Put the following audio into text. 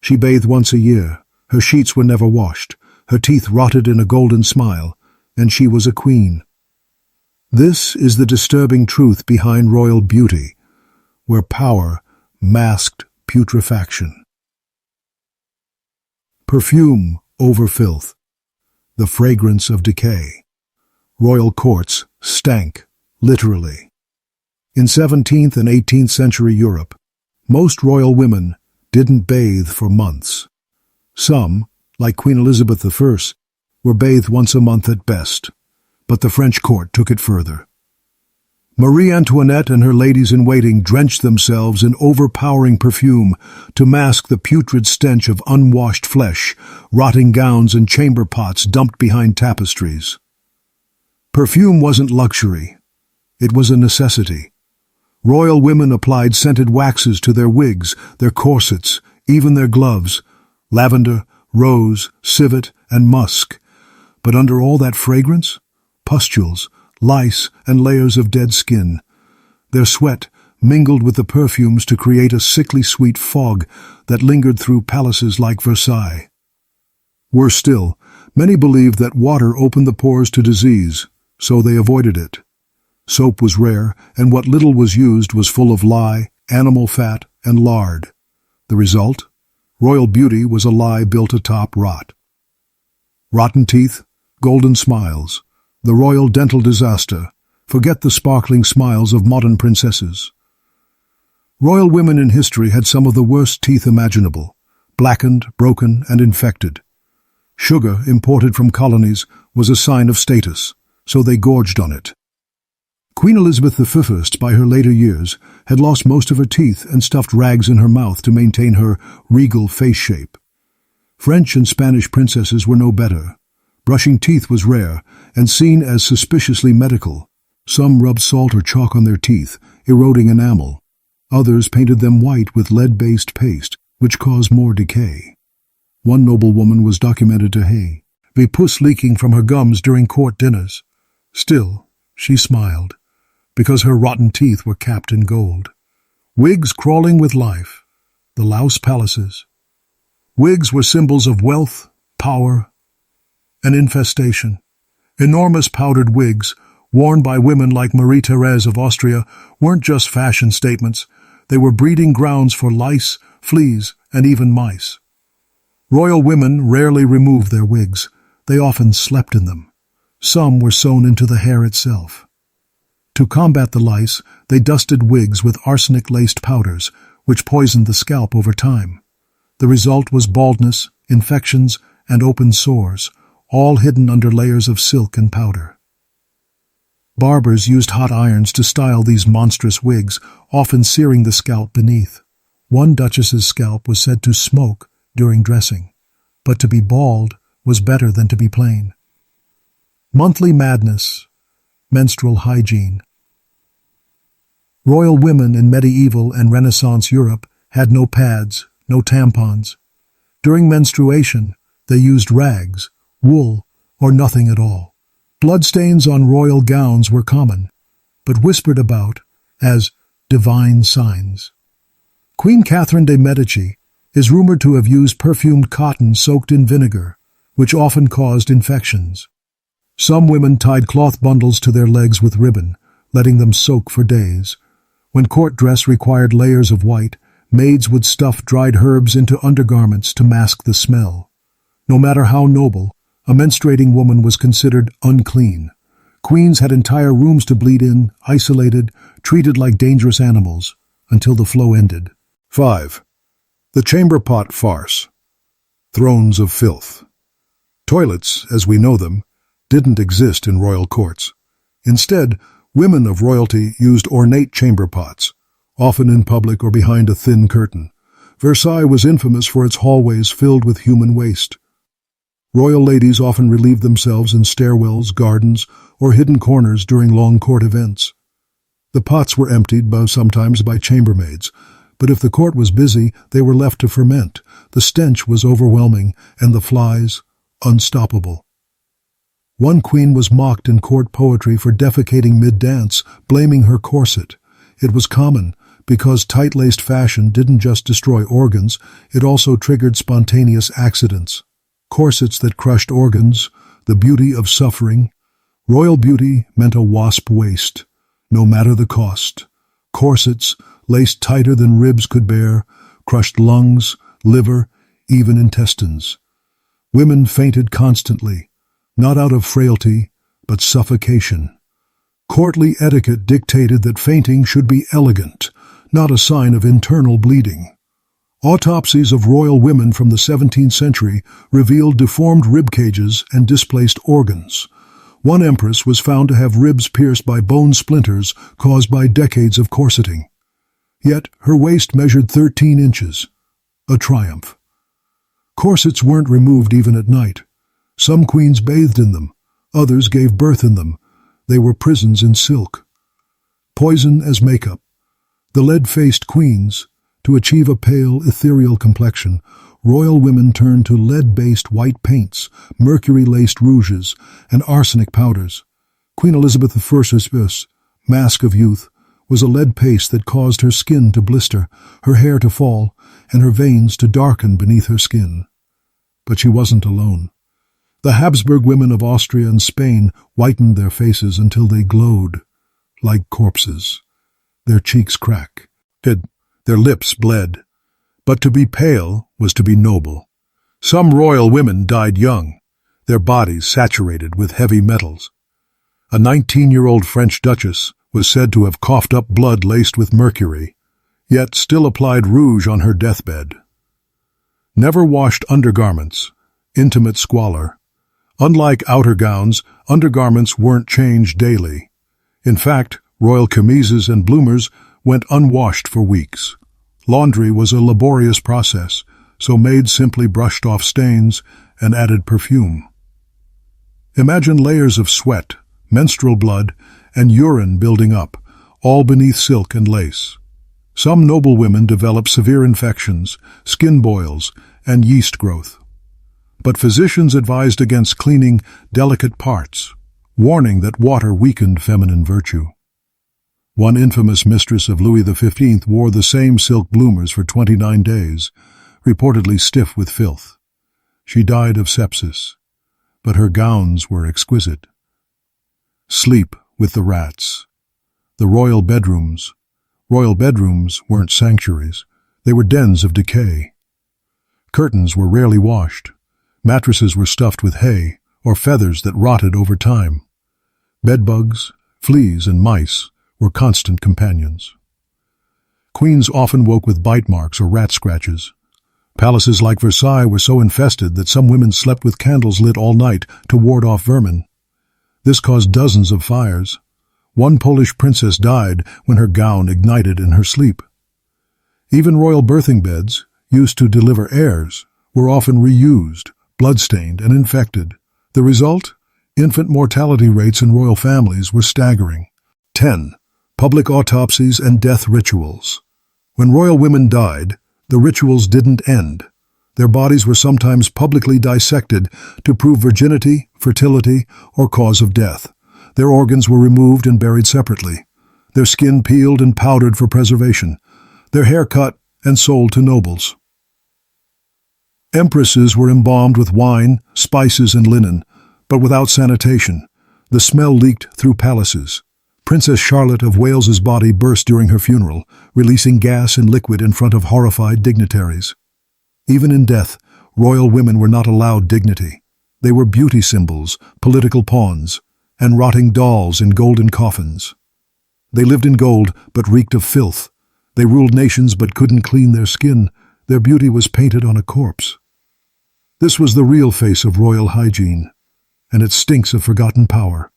She bathed once a year, her sheets were never washed, her teeth rotted in a golden smile, and she was a queen. This is the disturbing truth behind royal beauty, where power masked putrefaction. Perfume over filth, the fragrance of decay. Royal courts stank, literally. In 17th and 18th century Europe, most royal women didn't bathe for months. Some, like Queen Elizabeth I, were bathed once a month at best, but the French court took it further. Marie Antoinette and her ladies-in-waiting drenched themselves in overpowering perfume to mask the putrid stench of unwashed flesh, rotting gowns and chamber pots dumped behind tapestries. Perfume wasn't luxury. It was a necessity. Royal women applied scented waxes to their wigs, their corsets, even their gloves, lavender, rose, civet, and musk. But under all that fragrance, pustules, lice, and layers of dead skin. Their sweat mingled with the perfumes to create a sickly sweet fog that lingered through palaces like Versailles. Worse still, many believed that water opened the pores to disease, so they avoided it. Soap was rare, and what little was used was full of lye, animal fat, and lard. The result? Royal beauty was a lie built atop rot. Rotten teeth, golden smiles, the royal dental disaster. Forget the sparkling smiles of modern princesses. Royal women in history had some of the worst teeth imaginable, blackened, broken, and infected. Sugar imported from colonies was a sign of status, so they gorged on it. Queen Elizabeth I, by her later years, had lost most of her teeth and stuffed rags in her mouth to maintain her regal face shape. French and Spanish princesses were no better. Brushing teeth was rare and seen as suspiciously medical. Some rubbed salt or chalk on their teeth, eroding enamel. Others painted them white with lead-based paste, which caused more decay. One noblewoman was documented to hay, the pus leaking from her gums during court dinners. Still, she smiled, because her rotten teeth were capped in gold. Wigs crawling with life, the louse palaces. Wigs were symbols of wealth, power, and infestation. Enormous powdered wigs, worn by women like Marie Therese of Austria, weren't just fashion statements. They were breeding grounds for lice, fleas, and even mice. Royal women rarely removed their wigs. They often slept in them. Some were sewn into the hair itself. To combat the lice, they dusted wigs with arsenic-laced powders, which poisoned the scalp over time. The result was baldness, infections, and open sores, all hidden under layers of silk and powder. Barbers used hot irons to style these monstrous wigs, often searing the scalp beneath. One duchess's scalp was said to smoke during dressing, but to be bald was better than to be plain. Monthly madness, menstrual hygiene. Royal women in medieval and Renaissance Europe had no pads, no tampons. During menstruation, they used rags, wool, or nothing at all. Bloodstains on royal gowns were common, but whispered about as divine signs. Queen Catherine de' Medici is rumored to have used perfumed cotton soaked in vinegar, which often caused infections. Some women tied cloth bundles to their legs with ribbon, letting them soak for days. When court dress required layers of white, maids would stuff dried herbs into undergarments to mask the smell. No matter how noble, a menstruating woman was considered unclean. Queens had entire rooms to bleed in, isolated, treated like dangerous animals, until the flow ended. 5. The chamber pot farce. Thrones of filth. Toilets, as we know them, didn't exist in royal courts. Instead, women of royalty used ornate chamber pots, often in public or behind a thin curtain. Versailles was infamous for its hallways filled with human waste. Royal ladies often relieved themselves in stairwells, gardens, or hidden corners during long court events. The pots were emptied sometimes by chambermaids, but if the court was busy, they were left to ferment. The stench was overwhelming, and the flies unstoppable. One queen was mocked in court poetry for defecating mid-dance, blaming her corset. It was common, because tight-laced fashion didn't just destroy organs, it also triggered spontaneous accidents. Corsets that crushed organs, the beauty of suffering. Royal beauty meant a wasp waist, no matter the cost. Corsets, laced tighter than ribs could bear, crushed lungs, liver, even intestines. Women fainted constantly, not out of frailty, but suffocation. Courtly etiquette dictated that fainting should be elegant, not a sign of internal bleeding. Autopsies of royal women from the 17th century revealed deformed rib cages and displaced organs. One empress was found to have ribs pierced by bone splinters caused by decades of corseting. Yet her waist measured 13 inches. A triumph. Corsets weren't removed even at night. Some queens bathed in them, others gave birth in them. They were prisons in silk. Poison as makeup. The lead-faced queens, to achieve a pale, ethereal complexion, royal women turned to lead-based white paints, mercury-laced rouges, and arsenic powders. Queen Elizabeth I's mask of youth was a lead paste that caused her skin to blister, her hair to fall, and her veins to darken beneath her skin. But she wasn't alone. The Habsburg women of Austria and Spain whitened their faces until they glowed like corpses. Their cheeks cracked, their lips bled. But to be pale was to be noble. Some royal women died young, their bodies saturated with heavy metals. A 19-year-old French duchess was said to have coughed up blood laced with mercury, yet still applied rouge on her deathbed. Never washed undergarments, intimate squalor. Unlike outer gowns, undergarments weren't changed daily. In fact, royal chemises and bloomers went unwashed for weeks. Laundry was a laborious process, so maids simply brushed off stains and added perfume. Imagine layers of sweat, menstrual blood, and urine building up, all beneath silk and lace. Some noble women developed severe infections, skin boils, and yeast growth. But physicians advised against cleaning delicate parts, warning that water weakened feminine virtue. One infamous mistress of Louis XV wore the same silk bloomers for 29 days, reportedly stiff with filth. She died of sepsis, but her gowns were exquisite. Sleep with the rats. The royal bedrooms. Royal bedrooms weren't sanctuaries. They were dens of decay. Curtains were rarely washed. Mattresses were stuffed with hay or feathers that rotted over time. Bedbugs, fleas, and mice were constant companions. Queens often woke with bite marks or rat scratches. Palaces like Versailles were so infested that some women slept with candles lit all night to ward off vermin. This caused dozens of fires. One Polish princess died when her gown ignited in her sleep. Even royal birthing beds, used to deliver heirs, were often reused, bloodstained, and infected. The result? Infant mortality rates in royal families were staggering. 10. Public autopsies and death rituals. When royal women died, the rituals didn't end. Their bodies were sometimes publicly dissected to prove virginity, fertility, or cause of death. Their organs were removed and buried separately. Their skin peeled and powdered for preservation. Their hair cut and sold to nobles. Empresses were embalmed with wine, spices, and linen, but without sanitation. The smell leaked through palaces. Princess Charlotte of Wales's body burst during her funeral, releasing gas and liquid in front of horrified dignitaries. Even in death, royal women were not allowed dignity. They were beauty symbols, political pawns, and rotting dolls in golden coffins. They lived in gold, but reeked of filth. They ruled nations, but couldn't clean their skin. Their beauty was painted on a corpse. This was the real face of royal hygiene, and it stinks of forgotten power.